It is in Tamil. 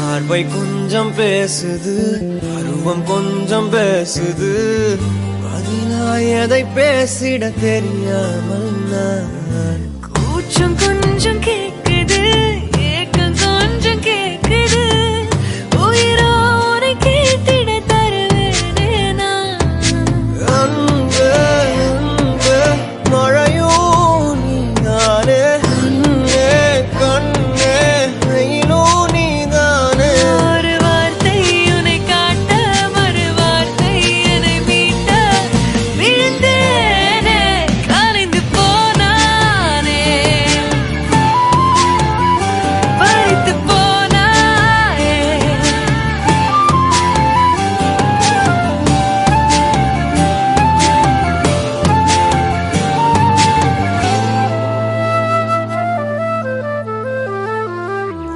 பார்வை கொஞ்சம் பேசுது, பருவம் கொஞ்சம் பேசுது, பதிலாய் எதை பேசிட தெரியாமல் நான் கூச்சம் கொஞ்சம்